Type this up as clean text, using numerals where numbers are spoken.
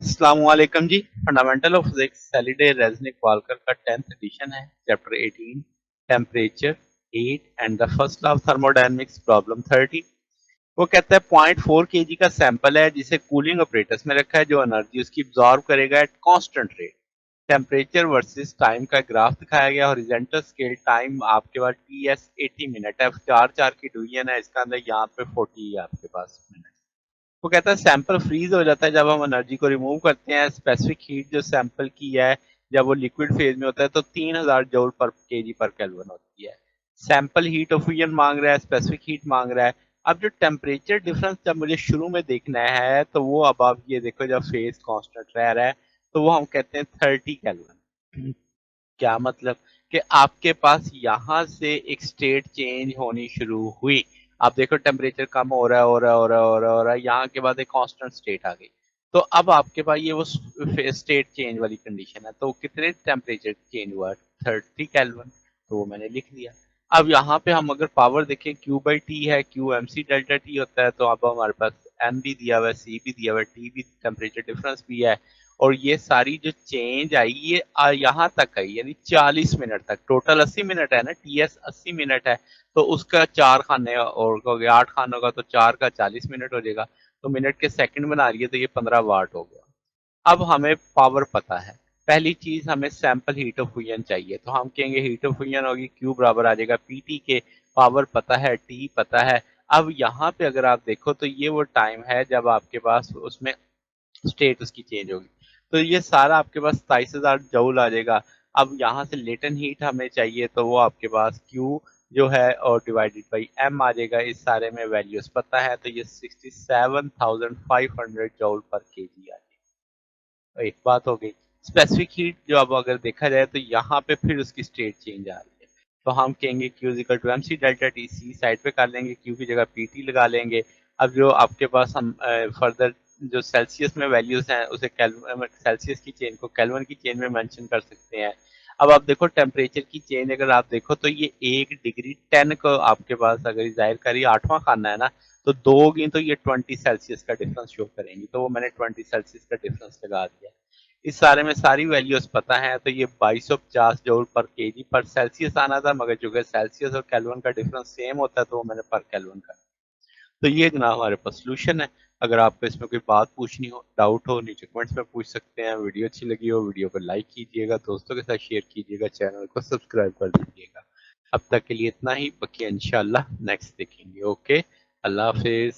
अस्सलामुअलैकुम जी। Fundamental of physics Halliday Resnick Walker का 10th एडिशन है। Chapter 18 temperature 8 and the first law of thermodynamics problem 30। वो कहता है 0.4 केजी का सैंपल है जिसे कूलिंग ऑपरेटर्स में रखा है, जो एनर्जी उसकी ऑब्जॉर्व करेगा at constant rate. Temperature versus time का ग्राफ दिखाया गया। हॉरिजॉन्टल स्केल टाइम आपके पास टी एस 80 मिनट है, चार चार की डिवीजन है इसका अंदर, यहाँ पे 40 है आपके पास मिनट। वो कहता है सैंपल फ्रीज हो जाता है जब हम एनर्जी को रिमूव करते हैं। स्पेसिफिक हीट जो सैंपल की है जब वो लिक्विड फेज में होता है तो 3000 जूल पर केजी पर केल्विन होती है। सैंपल हीट ऑफ फ्यूजन मांग रहा है, स्पेसिफिक हीट मांग रहा है। अब जो टेम्परेचर डिफरेंस जब मुझे शुरू में देखना है तो वो अब आप ये देखो, जब फेज कांस्टेंट रह रहा है तो वो हम कहते हैं 30 केल्विन। क्या मतलब कि आपके पास यहाँ से एक स्टेट चेंज होनी शुरू हुई। आप देखो टेम्परेचर कम हो रहा है, हो रहा है, यहाँ के बाद एक कांस्टेंट स्टेट आ गई। तो अब आपके पास ये वो स्टेट चेंज वाली कंडीशन है। तो कितने टेम्परेचर चेंज हुआ? 30 केल्विन। तो वो मैंने लिख दिया। अब यहाँ पे हम अगर पावर देखें, क्यू बाई टी है, Q M C delta T होता है, तो अब हमारे पास एम भी दिया हुआ है, सी भी दिया हुआ है, टी भी टेम्परेचर डिफरेंस भी है। और ये सारी जो चेंज आई ये यहाँ तक आई, यानी 40 मिनट तक। टोटल 80 मिनट है ना, टी एस 80 मिनट है। तो उसका चार खाने और हो गया, 8 खानों का, तो चार का 40 मिनट हो जाएगा। तो मिनट के सेकंड बना रही है तो ये 15 वाट हो गया। अब हमें पावर पता है। पहली चीज हमें सैंपल हीट ऑफ फ्यूजन चाहिए, तो हम कहेंगे हीट ऑफ फ्यूजन होगी क्यू बराबर आ जाएगा पीटी के। पावर पता है, टी पता है। अब यहाँ पे अगर आप देखो तो ये वो टाइम है जब आपके पास उसमें स्टेट उसकी चेंज होगी। तो ये सारा आपके पास 27,000 जूल आ जाएगा। अब यहाँ से लेटेंट हीट हमें चाहिए तो वो आपके पास Q जो है और डिवाइडेड बाई M आ जाएगा। इस सारे में वैल्यूज पता है तो ये 67,500 जूल पर केजी आ जाएगी। तो एक बात हो गई। स्पेसिफिक हीट जो अब अगर देखा जाए तो यहाँ पे फिर उसकी स्टेट चेंज आ रही है। तो हम कहेंगे Q equal to M C delta T, C side पे कर लेंगे, Q की जगह पी टी लगा लेंगे। अब जो आपके पास हम फर्दर जो सेल्सियस में वैल्यूज हैं उसे सेल्सियस की चेंज को केल्विन की चेंज में मेंशन कर सकते हैं। अब आप देखो टेम्परेचर की चेंज अगर आप देखो तो ये 1 डिग्री 10 को आपके पास अगर जाहिर करिए 8वां खाना है ना, तो दो होगी तो ये 20 सेल्सियस का डिफरेंस शो करेंगी। तो वो मैंने 20 सेल्सियस का डिफरेंस लगा दिया। इस सारे में सारी वैल्यूज पता है तो ये 2250 जूल पर केजी पर सेल्सियस आना था, मगर चूंकि सेल्सियस और केल्विन का डिफरेंस सेम होता है तो वो मैंने पर केल्विन कर। तो ये जनाब हमारे पास सोल्यूशन है। अगर आपको इसमें कोई बात पूछनी हो, डाउट हो, नीचे कमेंट्स में पूछ सकते हैं। वीडियो अच्छी लगी हो वीडियो को लाइक कीजिएगा, दोस्तों के साथ शेयर कीजिएगा, चैनल को सब्सक्राइब कर दीजिएगा। अब तक के लिए इतना ही, बाकी इंशाल्लाह नेक्स्ट देखेंगे। ओके, अल्लाह हाफिज।